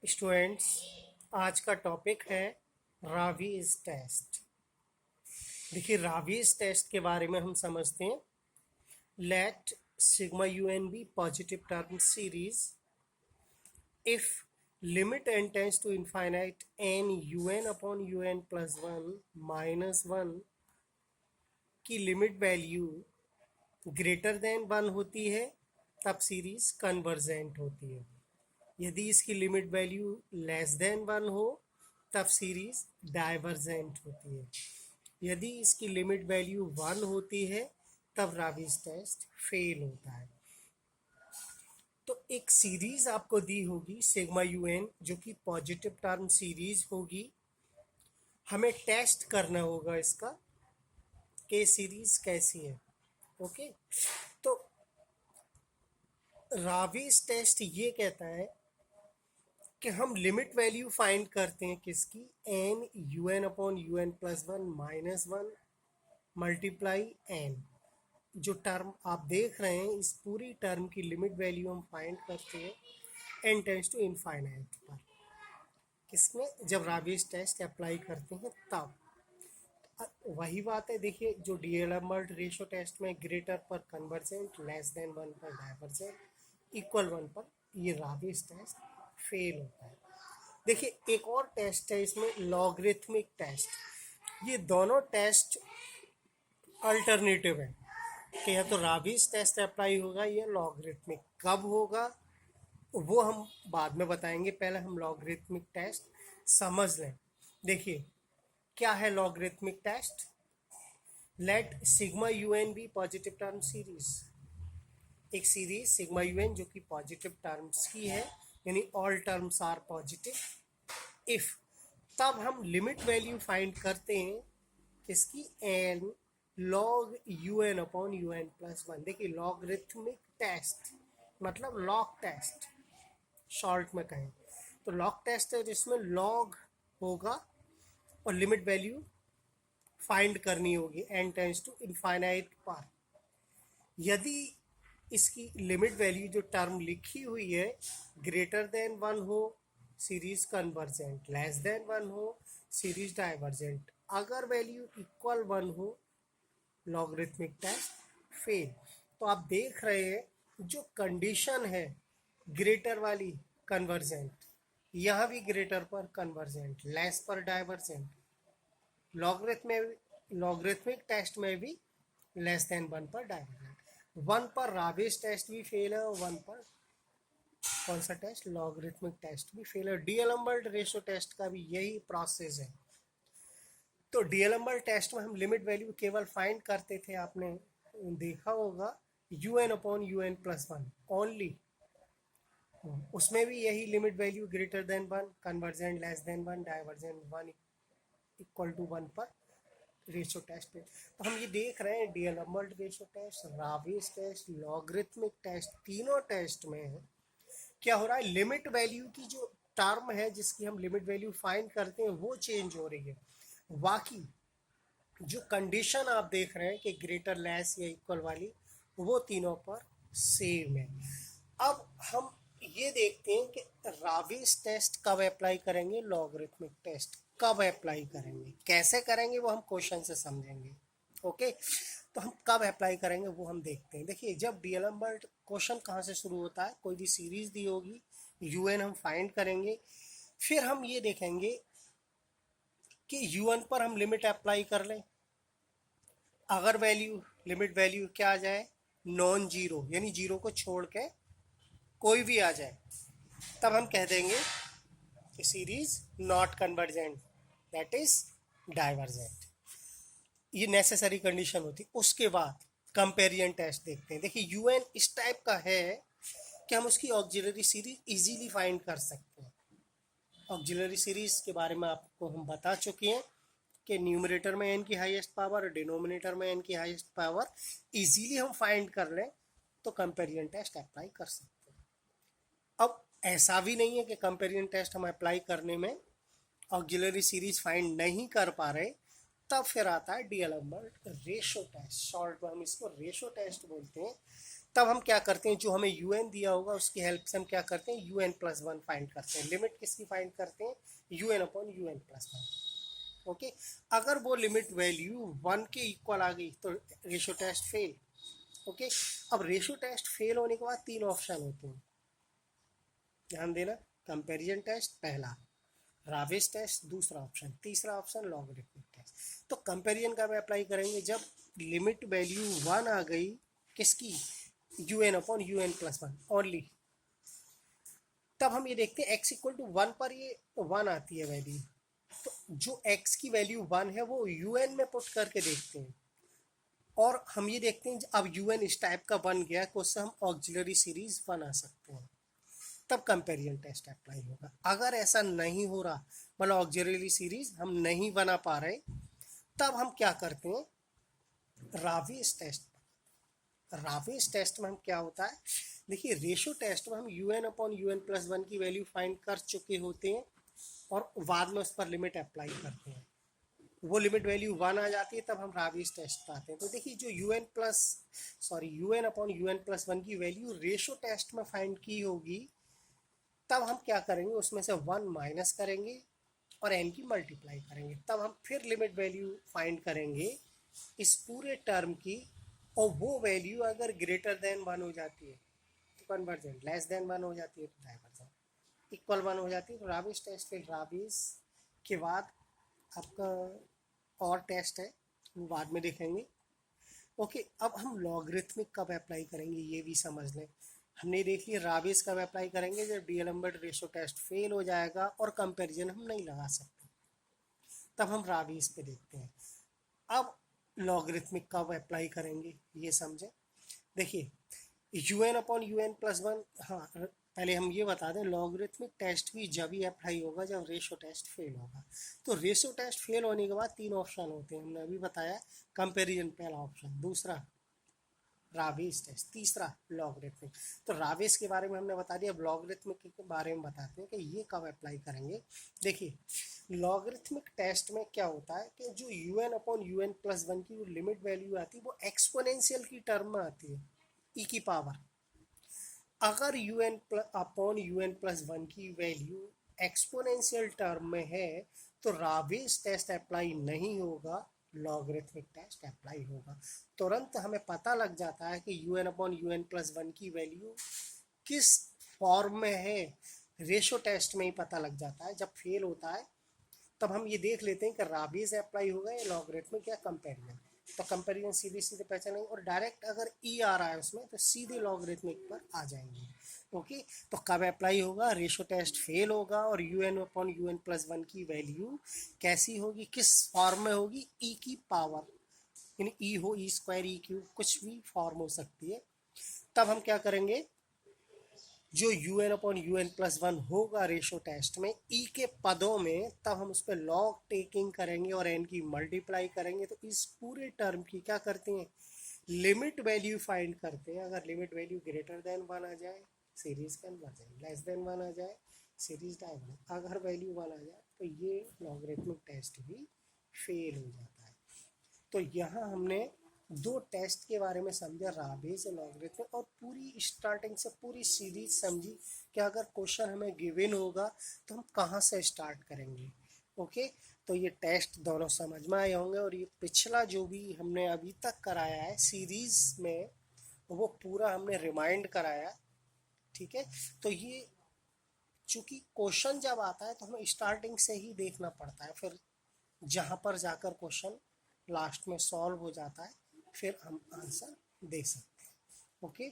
Students, आज का topic है रावीज टेस्ट। देखिए, रावीज टेस्ट के बारे में हम समझते हैं। Let sigma u n be positive term series if limit n tends to infinite n u n upon u n plus one minus one की limit value greater than one होती है, तब सीरीज कन्वर्जेंट होती है। यदि इसकी limit value less than one हो, तब सीरीज डाइवर्जेंट होती है। यदि इसकी लिमिट वैल्यू वन होती है, तब रावीज टेस्ट फेल होता है। तो एक सीरीज आपको दी होगी सिग्मा यू एन, जो कि पॉजिटिव टर्म सीरीज होगी। हमें टेस्ट करना होगा इसका कि सीरीज कैसी है। ओके, तो रावीज टेस्ट ये कहता है कि हम लिमिट वैल्यू फाइंड करते हैं किसकी, n u n upon u n plus one minus one multiply n. जो टर्म आप देख रहे हैं, इस पूरी टर्म की लिमिट वैल्यू हम फाइंड करते हैं एन टेंड्स टू इनफाइनाइट पर। किसमें? जब रावीज टेस्ट अप्लाई करते हैं तब। वही बात है, देखिए, जो डीएलएमबर्ट रेशियो टेस्ट में ग्रेटर पर कन्वर्जेंट, लेस देन वन पर डाइवर्जेंट, इक्वल वन पर ये रावीज टेस्ट फेल होता है। देखिए, एक और टेस्ट है इसमें, लॉगरिथमिक टेस्ट। ये दोनों टेस्ट अल्टरनेटिव है कि या तो रावीज टेस्ट अप्लाई होगा या लॉगरिथमिक। कब होगा वो हम बाद में बताएंगे, पहले हम लॉगरिथमिक टेस्ट समझ लें। देखिए, क्या है logarithmic test? Let sigma u n be positive term series. एक सीरीज सिग्मा यू एन जो कि पॉजिटिव टर्म्स की है, यानी all terms are positive. If, तब हम लिमिट वैल्यू फाइंड करते हैं किसकी, n log u n upon u n plus one. देखिए, लॉगरिथमिक टेस्ट मतलब लॉग टेस्ट, शॉर्ट में कहें तो लॉग टेस्ट है, जिसमें लॉग होगा और लिमिट वैल्यू फाइंड करनी होगी एन टेंड्स टू इनफाइनाइट पर। यदि इसकी लिमिट वैल्यू जो टर्म लिखी हुई है ग्रेटर देन वन हो, series convergent, less than one हो, सीरीज डाइवर्जेंट। अगर वैल्यू इक्वल वन हो, लॉगरिथमिक टेस्ट फेल। तो आप देख रहे हैं जो कंडीशन है ग्रेटर वाली कन्वर्जेंट, यहाँ भी ग्रेटर पर कन्वर्जेंट, लेस पर डाइवर्जेंट। लॉगरिथमिक टेस्ट में भी लेस देन वन पर डाइवर्जेंट। वन पर रावीज टेस्ट भी फेल है और वन पर कौन सा टेस्ट, लॉगरिथमिक टेस्ट भी फेल है। डीएलएमबर्ट रेशियो टेस्ट का भी यही प्रोसेस है। तो डीएलएमबर्ट टेस्ट में हम लिमिट वैल्यू केवल फाइंड करते थे, आपने देखा होगा, u n upon u n plus one only. उसमें भी यही limit value greater than one, convergent less than one, divergent one equal to one पर रेशियो टेस्ट पे। तो हम ये देख रहे हैं D'Alembert ratio test, Raabe's test, logarithmic test, तीनों टेस्ट में है क्या हो रहा है, लिमिट वैल्यू की जो टर्म है जिसकी हम लिमिट वैल्यू फाइंड करते हैं वो चेंज हो रही है। बाकी जो कंडीशन आप देख रहे हैं कि ग्रेटर लेस या इक्वल वाली, वो तीनों पर सेम है। अब हम ये देखते हैं कि रावीज टेस्ट कब अप्लाई करेंगे, लॉगरिथमिक टेस्ट कब अप्लाई करेंगे, कैसे करेंगे वो हम क्वेश्चन से समझेंगे। ओके, तो हम कब अप्लाई करेंगे वो हम देखते हैं। देखिए, जब डीएलएमबर्ट क्वेश्चन कहाँ से शुरू होता है, कोई भी सीरीज दी होगी, यूएन हम फाइंड करेंगे, फिर हम ये देखेंगे कि यूएन पर हम लिमिट अप्लाई कर लें। अगर वैल्यू, लिमिट वैल्यू क्या आ जाए, नॉन जीरो, यानी जीरो को छोड़ के कोई भी आ जाए, तब हम कह देंगे कि series not convergent, that is divergent. ये नेसेसरी कंडीशन होती। उसके बाद कंपेरिजन टेस्ट देखते हैं। देखिए, यूएन इस टाइप का है कि हम उसकी ऑक्सिलरी सीरीज इजीली फाइंड कर सकते हैं। ऑक्सिलरी सीरीज के बारे में आपको हम बता चुके हैं कि न्यूमरेटर में एन की हाईएस्ट पावर, डिनोमिनेटर में एन की हाईएस्ट पावर इजीली हम फाइंड कर लें तो कंपेरिजन टेस्ट अप्लाई कर सकते हैं। अब ऐसा भी नहीं है कि कंपेरिजन टेस्ट हम अप्लाई करने में ऑक्सिलरी सीरीज फाइंड नहीं कर पा रहे, तब फिर आता है डीएलएमबर्ट रेशो टेस्ट। शॉर्ट में हम इसको रेशो टेस्ट बोलते हैं। तब हम क्या करते हैं, जो हमें यूएन दिया होगा उसकी हेल्प से हम क्या करते हैं, यूएन प्लस वन फाइंड करते हैं। लिमिट किसकी फाइंड करते हैं, UN upon UN plus one. Okay, अगर वो लिमिट वैल्यू वन के इक्वल आ गई तो रेशो टेस्ट फेल। ओके, अब रेशो टेस्ट फेल होने के बाद तीन ऑप्शन होते हैं, ध्यान देना। कंपैरिजन टेस्ट पहला, राविस टेस्ट दूसरा ऑप्शन, तीसरा ऑप्शन लॉगरिथमिक टेस्ट। तो कंपैरिजन का अप्लाई करेंगे जब लिमिट वैल्यू वन आ गई किसकी, u n upon u n plus one only, तब हम ये देखते हैं x इक्वल टू वन पर ये वन आती है वैल्यू, तो जो x की वैल्यू वन है वो यू एन में पुट करके देखते हैं, और हम ये देखते हैं अब यू एन इस टाइप का बन गया कि उससे हम ऑक्सिलरी सीरीज बना सकते हैं, तब कंपैरिजन टेस्ट अप्लाई होगा। अगर ऐसा नहीं हो रहा, मतलब ऑक्सिलरी सीरीज हम नहीं बना पा रहे, तब हम क्या करते हैं, राविस टेस्ट। राविस टेस्ट में हम क्या होता है, देखिए रेशो टेस्ट में हम u n upon u n plus one की वैल्यू फाइंड कर चुके होते हैं और बाद में उस पर लिमिट अप्लाई करते हैं, वो लिमिट वैल्यू वन आ जाती है, तब हम राविस टेस्ट पाते हैं। तो देखिए जो u n upon u n plus one की वैल्यू रेशो टेस्ट में फाइंड की होगी, तब हम क्या करेंगे, उसमें से वन माइनस करेंगे और एन की मल्टीप्लाई करेंगे, तब हम फिर लिमिट वैल्यू फाइंड करेंगे इस पूरे टर्म की, और वो वैल्यू अगर ग्रेटर देन वन हो जाती है तो कन्वर्जन, लेस देन वन हो जाती है तो डाइवर्जन, इक्वल वन हो जाती है तो राविस टेस्ट। फिर राविस के बाद आपका और टेस्ट है, वो बाद में देखेंगे। ओके, अब हम लॉगरिथमिक कब अप्लाई करेंगे ये भी समझ लें। हमने देख लिया राविस कब अप्लाई करेंगे, जब डीएलएम्बर्ट रेशो टेस्ट फेल हो जाएगा और कंपैरिजन हम नहीं लगा सकते, तब हम राविस पे देखते हैं। अब लॉगरिथमिक कब अप्लाई करेंगे ये समझें। देखिए u n upon u n plus one, हाँ पहले हम ये बता दें लॉगरिथमिक टेस्ट भी जब ही अप्लाई होगा जब रेशो टेस्ट फेल होगा। तो रेशो टेस्ट फेल होने के बाद तीन ऑप्शन होते हैं, हमने अभी बताया, कंपैरिजन पहला ऑप्शन, दूसरा राविस टेस्ट, तीसरा लॉगरिथमिक। तो राविस के बारे में हमने बता दिया, अब लॉगरिथमिक के बारे में बताते हैं कि ये कब अप्लाई करेंगे। देखिए लॉगरिथमिक टेस्ट में क्या होता है कि जो u n upon u n plus one की जो लिमिट वैल्यू आती है वो एक्सपोनेंशियल की टर्म में आती है, ई की पावर। अगर u n upon u n plus one की वैल्यू एक्सपोनेंशियल टर्म में है तो राविस टेस्ट अप्लाई नहीं होगा, लॉगरिथमिक टेस्ट अप्लाई होगा। तुरंत हमें पता लग जाता है कि u n upon u n plus one की वैल्यू किस फॉर्म में है, रेशो टेस्ट में ही पता लग जाता है। जब फेल होता है तब हम ये देख लेते हैं कि राविस अप्लाई होगा या लॉगरिथमिक या कंपैरिजन। तो कंपैरिजन सीधे सीधे पहचानेंगे, और डायरेक्ट अगर ई आ रहा है उसमें तो सीधे लॉगरिथमिक पर आ जाएंगे। ओके, तो कब अप्लाई होगा, रेशो टेस्ट फेल होगा और u n upon u n plus one की वैल्यू कैसी होगी, किस फॉर्म में होगी, ई की पावर, यानी ई हो, ई स्क्वायर, ई क्यूब, कुछ भी फॉर्म हो सकती है। तब हम क्या करेंगे, जो u n upon u n plus one होगा रेशो टेस्ट में ई के पदों में, तब हम उस पर लॉग टेकिंग करेंगे और एन की मल्टीप्लाई करेंगे, तो इस पूरे टर्म की क्या करते हैं, लिमिट वैल्यू फाइंड करते हैं। अगर limit value greater than one आ जाए series convergent, less than one आ जाए सीरीज डायवर्जन, अगर वैल्यू वन आ जाए तो ये लॉगरिथमिक टेस्ट भी फेल हो जाता है। तो यहाँ हमने दो टेस्ट के बारे में समझा, राविस और लॉगरिथमिक, और पूरी स्टार्टिंग से पूरी सीरीज समझी कि अगर क्वेश्चन हमें गिवन होगा तो हम कहाँ से स्टार्ट करेंगे। ओके, तो ये टेस्ट दोनों समझ में आए होंगे, और ये पिछला जो भी हमने अभी तक कराया है सीरीज में वो पूरा हमने रिमाइंड कराया। ठीक है, तो ये चूंकि क्वेश्चन जब आता है तो हमें स्टार्टिंग से ही देखना पड़ता है, फिर जहाँ पर जाकर क्वेश्चन लास्ट में सॉल्व हो जाता है फिर हम आंसर दे सकते हैं। ओके।